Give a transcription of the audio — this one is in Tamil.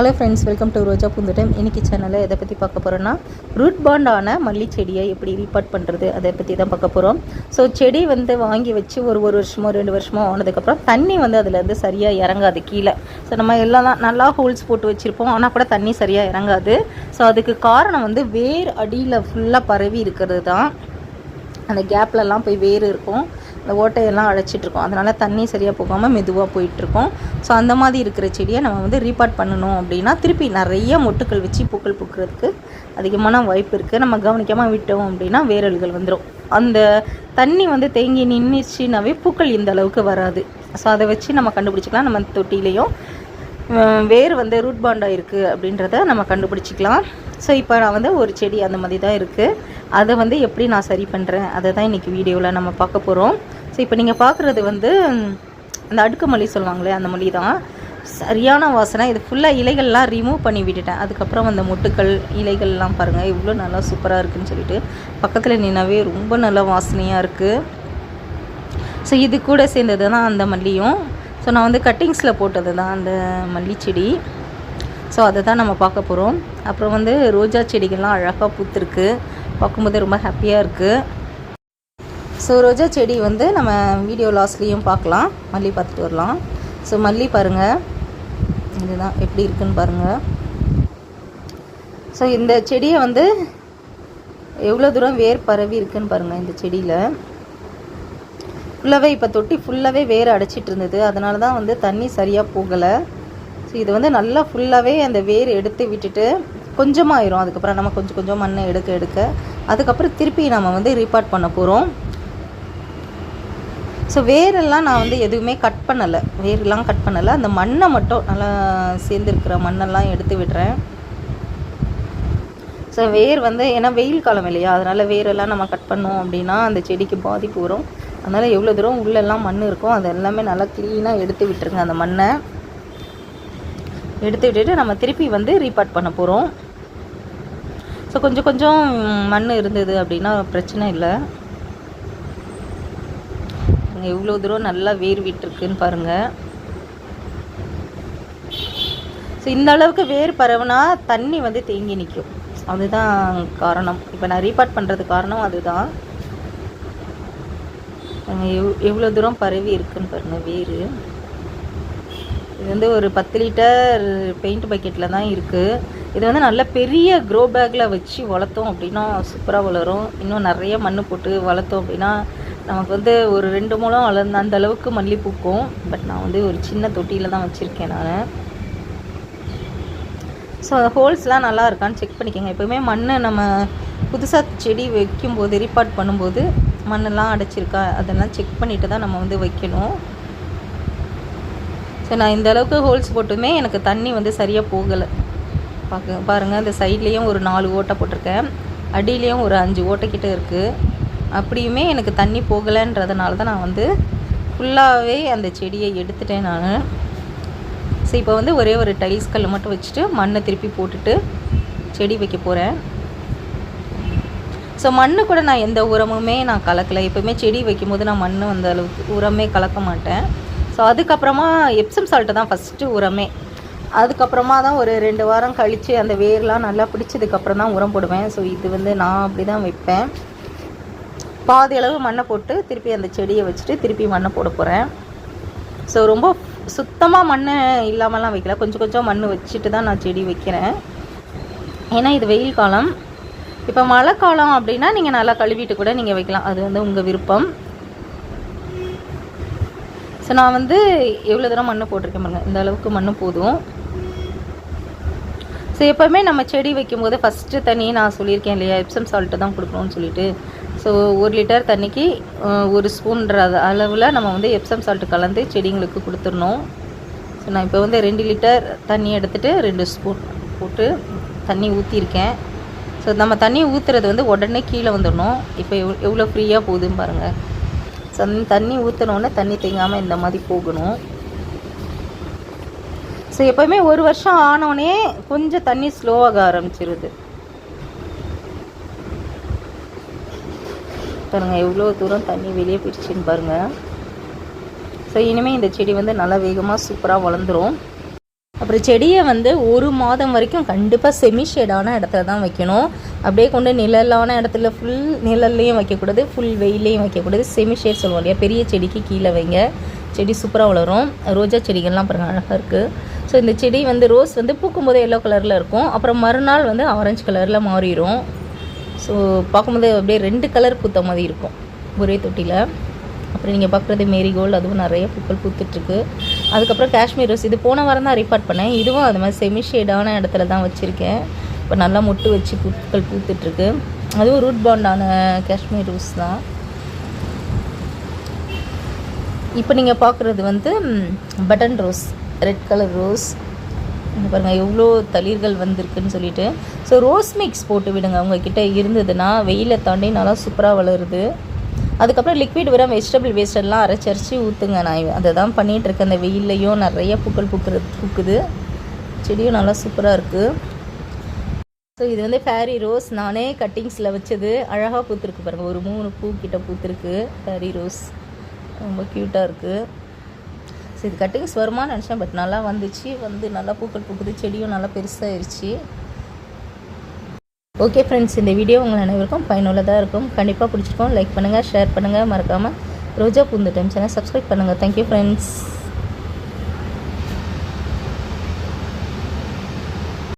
ஹலோ ஃப்ரெண்ட்ஸ், வெல்கம் டு ரோஜா பூந்தோட்டம். இன்றைக்கி சேனலில் எதை பற்றி பார்க்க போகிறோன்னா, ரூட் பாண்டான மல்லி செடியை எப்படி ரீபார்ட் பண்ணுறது அதை பற்றி தான் பார்க்க போகிறோம். ஸோ செடி வாங்கி வச்சு ஒரு வருஷமோ 2 வருஷமோ ஆனதுக்கப்புறம் தண்ணி அதுலேருந்து சரியாக இறங்காது கீழே. ஸோ நம்ம எல்லாம் நல்லா ஹோல்ஸ் போட்டு வச்சுருப்போம், ஆனால் கூட தண்ணி சரியாக இறங்காது. ஸோ அதுக்கு காரணம் வேர் அடியில் ஃபுல்லாக பரவி இருக்கிறது தான். அந்த கேப்லலாம் போய் வேர் இருக்கும், அந்த ஓட்டையெல்லாம் அழைச்சிட்ருக்கோம், அதனால் தண்ணி சரியாக போகாமல் மெதுவாக போயிட்டுருக்கோம். ஸோ அந்த மாதிரி இருக்கிற செடியை நம்ம ரீபார்ட் பண்ணணும் அப்படின்னா திருப்பி நிறைய மொட்டுக்கள் வச்சு பூக்கள் பூக்கிறதுக்கு அதிகமான வாய்ப்பு இருக்குது. நம்ம கவனிக்காமல் விட்டோம் அப்படின்னா வேரல்கள் வந்துடும். அந்த தண்ணி தேங்கி நின்றுச்சுனாவே பூக்கள் இந்த அளவுக்கு வராது. ஸோ அதை வச்சு நம்ம கண்டுபிடிச்சிக்கலாம். நம்ம தொட்டிலையும் வேர் ரூட் பாண்டாக இருக்குது அப்படின்றத நம்ம கண்டுபிடிச்சிக்கலாம். ஸோ இப்போ நான் ஒரு செடி அந்த மாதிரி தான் இருக்குது. அதை எப்படி நான் சரி பண்ணுறேன் அதை தான் இன்றைக்கி வீடியோவில் நம்ம பார்க்க போகிறோம். ஸோ இப்போ நீங்கள் பார்க்குறது அந்த அடுக்கு மல்லி சொல்லுவாங்களே, அந்த மல்லி தான். சரியான வாசனை. இது ஃபுல்லாக இலைகள்லாம் ரிமூவ் பண்ணி விட்டுட்டேன். அதுக்கப்புறம் அந்த மொட்டுக்கள் இலைகள்லாம் பாருங்கள் இவ்வளோ நல்லா சூப்பராக இருக்குதுன்னு சொல்லிட்டு பக்கத்தில் நின்னாவே ரொம்ப நல்லா வாசனையாக இருக்குது. ஸோ இது கூட சேர்ந்தது தான் அந்த மல்லியும். ஸோ நான் கட்டிங்ஸில் போட்டது தான் அந்த மல்லி செடி. ஸோ அதை தான் நம்ம பார்க்க போகிறோம். அப்புறம் ரோஜா செடிகள்லாம் அழகாக பூத்துருக்கு, பார்க்கும்போது ரொம்ப ஹாப்பியாக இருக்குது. ஸோ ரோஜா செடி நம்ம வீடியோ லாஸ்ட்லேயும் பார்க்கலாம், மல்லி பார்த்துட்டு வரலாம். ஸோ மல்லி பாருங்கள், இதுதான் எப்படி இருக்குன்னு பாருங்கள். ஸோ இந்த செடியை எவ்வளோ தூரம் வேர் பரவி இருக்குன்னு பாருங்கள். இந்த செடியில் ஃபுல்லாகவே இப்போ தொட்டி ஃபுல்லாகவே வேர் அடைச்சிட்டு இருந்தது, அதனால தான் தண்ணி சரியாக போகலை. ஸோ இது நல்லா ஃபுல்லாகவே அந்த வேர் எடுத்து விட்டுட்டு கொஞ்சமாயிரும். அதுக்கப்புறம் நம்ம கொஞ்சம் கொஞ்சம் மண்ணை எடுக்க அதுக்கப்புறம் திருப்பி நம்ம ரீபார்ட் பண்ண போகிறோம். ஸோ வேரெல்லாம் நான் எதுவுமே கட் பண்ணலை, வேரெல்லாம் கட் பண்ணலை. அந்த மண்ணை மட்டும் நல்லா சேர்ந்துருக்கிற மண்ணெல்லாம் எடுத்து விடுறேன். ஸோ வேர் ஏன்னா வெயில் காலம் இல்லையா, அதனால் வேரெல்லாம் நம்ம கட் பண்ணோம் அப்படின்னா அந்த செடிக்கு பாதிப்பு வரும். அதனால் எவ்வளோ தூரம் உள்ளெல்லாம் மண் இருக்கும் அது எல்லாமே நல்லா க்ளீனாக எடுத்து விட்டுருங்க. அந்த மண்ணை எடுத்து விட்டுட்டு நம்ம திருப்பி ரீபார்ட் பண்ண போகிறோம். ஸோ கொஞ்சம் கொஞ்சம் மண் இருந்தது அப்படின்னா பிரச்சனை இல்லை. எவ்வளோ தூரம் நல்லா வேர் விட்டுருக்குன்னு பாருங்கள். ஸோ இந்த அளவுக்கு வேர் பரவுனா தண்ணி தேங்கி நிற்கும், அதுதான் காரணம். இப்போ நான் ரீபார்ட் பண்ணுறது காரணம் அதுதான். எவ்வளோ தூரம் பரவி இருக்குன்னு பாருங்கள் வேர். இது ஒரு 10 லிட்டர் பெயிண்ட் பக்கெட்டில் தான் இருக்குது. இது நல்ல பெரிய க்ரோ பேக்கில் வச்சு வளர்த்தோம் அப்படின்னா சூப்பராக வளரும். இன்னும் நிறைய மண் போட்டு வளர்த்தோம் அப்படின்னா நமக்கு ஒரு 2 மூலம் வளர்ந்த அந்த அளவுக்கு மல்லி பூக்கும். பட் நான் ஒரு சின்ன தொட்டியில் தான் வச்சுருக்கேன் நான். ஸோ ஹோல்ஸ்லாம் நல்லா இருக்கான்னு செக் பண்ணிக்கோங்க. எப்போவுமே மண் நம்ம புதுசாக செடி வைக்கும்போது ரீபார்ட் பண்ணும்போது மண்ணெல்லாம் அடைச்சிருக்கா அதெல்லாம் செக் பண்ணிவிட்டு தான் நம்ம வைக்கணும். ஸோ நான் இந்த அளவுக்கு ஹோல்ஸ் போட்டுமே எனக்கு தண்ணி சரியாக போகலை. பாருங்கள், இந்த சைட்லேயும் ஒரு 4 ஓட்டை போட்டிருக்கேன், அடியிலையும் ஒரு 5 ஓட்டைக்கிட்ட இருக்குது. அப்படியுமே எனக்கு தண்ணி போகலைன்றதுனால தான் நான் ஃபுல்லாகவே அந்த செடியை எடுத்துட்டேன் நான். ஸோ இப்போ ஒரே ஒரு டைல்ஸ் கல் மட்டும் வச்சுட்டு மண்ணை திருப்பி போட்டுட்டு செடி வைக்க போகிறேன். ஸோ மண் கூட நான் எந்த உரமுமே நான் கலக்கலை. எப்போவுமே செடி வைக்கும்போது நான் மண் அந்த அளவுக்கு உரமே கலக்க மாட்டேன். ஸோ அதுக்கப்புறமா எப்சம் சால்ட்டு தான் ஃபஸ்ட்டு உரமே. அதுக்கப்புறமா தான் ஒரு 2 வாரம் கழித்து அந்த வேர்லாம் நல்லா பிடிச்சதுக்கப்புறம் தான் உரம் போடுவேன். ஸோ இது நான் அப்படி தான் வைப்பேன். பாதி அளவு மண்ணை போட்டு திருப்பி அந்த செடியை வச்சுட்டு திருப்பி மண்ணை போட போகிறேன். ஸோ ரொம்ப சுத்தமாக மண் இல்லாமலாம் வைக்கல, கொஞ்சம் கொஞ்சம் மண் வச்சுட்டு தான் நான் செடி வைக்கிறேன். ஏன்னா இது வெயில் காலம். இப்போ மழை காலம் அப்படின்னா நீங்கள் நல்லா கழுவிட்டு கூட நீங்கள் வைக்கலாம், அது உங்கள் விருப்பம். ஸோ நான் எவ்வளோ தூரம் மண் போட்டிருக்கேன் பாருங்கள், இந்த அளவுக்கு மண் போதும். ஸோ எப்போவுமே நம்ம செடி வைக்கும்போது ஃபஸ்ட்டு தண்ணி நான் சொல்லியிருக்கேன் இல்லையா, எப்சம் சால்ட்டு தான் கொடுக்கணும்னு சொல்லிட்டு. ஸோ 1 லிட்டர் தண்ணிக்கு 1 ஸ்பூன்ற அளவில் நம்ம எப்சம் சால்ட்டு கலந்து செடிங்களுக்கு கொடுத்துடணும். ஸோ நான் இப்போ 2 லிட்டர் தண்ணி எடுத்துகிட்டு 2 ஸ்பூன் போட்டு தண்ணி ஊற்றிருக்கேன். ஸோ நம்ம தண்ணி ஊற்றுறது உடனே கீழே வந்துடணும். இப்போ எவ்வளோ ஃப்ரீயாக போகுதுன்னு பாருங்கள். ஸோ தண்ணி ஊற்றினோன்னே தண்ணி தேங்காமல் இந்த மாதிரி போகணும். ஸோ எப்போவுமே 1 வருஷம் ஆனோடனே கொஞ்சம் தண்ணி ஸ்லோவாக ஆரம்பிச்சிருது. பாருங்கள் எவ்வளோ தூரம் தண்ணி வெளியே போயிடுச்சின்னு பாருங்கள். ஸோ இனிமேல் இந்த செடி நல்லா வேகமாக சூப்பராக வளர்ந்துடும். அப்புறம் செடியை வந்து 1 மாதம் வரைக்கும் கண்டிப்பாக செமி ஷேடான இடத்துல தான் வைக்கணும். அப்படியே கொண்டு நிழலான இடத்துல ஃபுல் நிழல்லையும் வைக்கக்கூடாது, ஃபுல் வெயிலையும் வைக்கக்கூடாது. செமி ஷேட் சொல்லுவோம் இல்லையா, பெரிய செடிக்கு கீழே வைங்க, செடி சூப்பராக வளரும். ரோஜா செடிகள்லாம் பாருங்கள் அழகாக இருக்குது. ஸோ இந்த செடி வந்து ரோஸ் வந்து பூக்கும்போது எல்லோ கலரில் இருக்கும், அப்புறம் மறுநாள் வந்து ஆரஞ்சு கலரில் மாறிடும். ஸோ பார்க்கும்போது அப்படியே 2 கலர் பூத்த மாதிரி இருக்கும் ஒரே தொட்டியில். அப்புறம் நீங்கள் பார்க்குறது மேரிகோல்டு, அதுவும் நிறைய பூக்கள் பூத்துட்ருக்கு. அதுக்கப்புறம் காஷ்மீர் ரோஸ், இது போன வாரம் தான் ரீபார்ட் பண்ணேன். இதுவும் அது மாதிரி செமி ஷேடான இடத்துல தான் வச்சுருக்கேன். இப்போ நல்லா மொட்டு வச்சு பூக்கள் பூத்துட்ருக்கு. அதுவும் ரூட் பாண்டான காஷ்மீர் ரோஸ் தான். இப்போ நீங்கள் பார்க்குறது வந்து button rose, red colour rose. இங்கே பாருங்கள் எவ்வளோ தளிர்கள் வந்திருக்குன்னு சொல்லிட்டு. ஸோ ரோஸ் மிக்ஸ் போட்டு விடுங்க உங்ககிட்ட இருந்ததுன்னா, வெயிலை தாண்டி நல்லா சூப்பராக வளருது. அதுக்கப்புறம் லிக்விட் உரம் வெஜிடபிள் வேஸ்டெல்லாம் அரைச்சரிச்சு ஊற்றுங்க. நான் அதை தான் பண்ணிகிட்ருக்கேன். அந்த வெயில்லையும் நிறைய பூக்கள் பூக்குது. செடியும் நல்லா சூப்பராக இருக்குது. ஸோ இது வந்து ஃபேரி ரோஸ், நானே கட்டிங்ஸில் வச்சது. அழகாக பூத்துருக்கு பாருங்கள், ஒரு 3 பூ கிட்ட பூத்துருக்கு. ஃபேரி ரோஸ் ரொம்ப க்யூட்டாக இருக்குது. ஸோ இது கட்டிங்ஸ் வருமானு நினச்சேன், பட் நல்லா வந்துச்சு. வந்து நல்லா பூக்கள் பூக்குது, செடியும் நல்லா பெருசாகிருச்சு. ஓகே ஃப்ரெண்ட்ஸ், இந்த வீடியோ உங்கள் அனைவருக்கும் பயனுள்ளதாக இருக்கும். கண்டிப்பாக பிடிச்சிருக்கோம். லைக் பண்ணுங்கள், ஷேர் பண்ணுங்கள், மறக்காமல் ரோஜா பூந்தோட்டம் சேனல் சப்ஸ்கிரைப் பண்ணுங்கள். Thank you friends.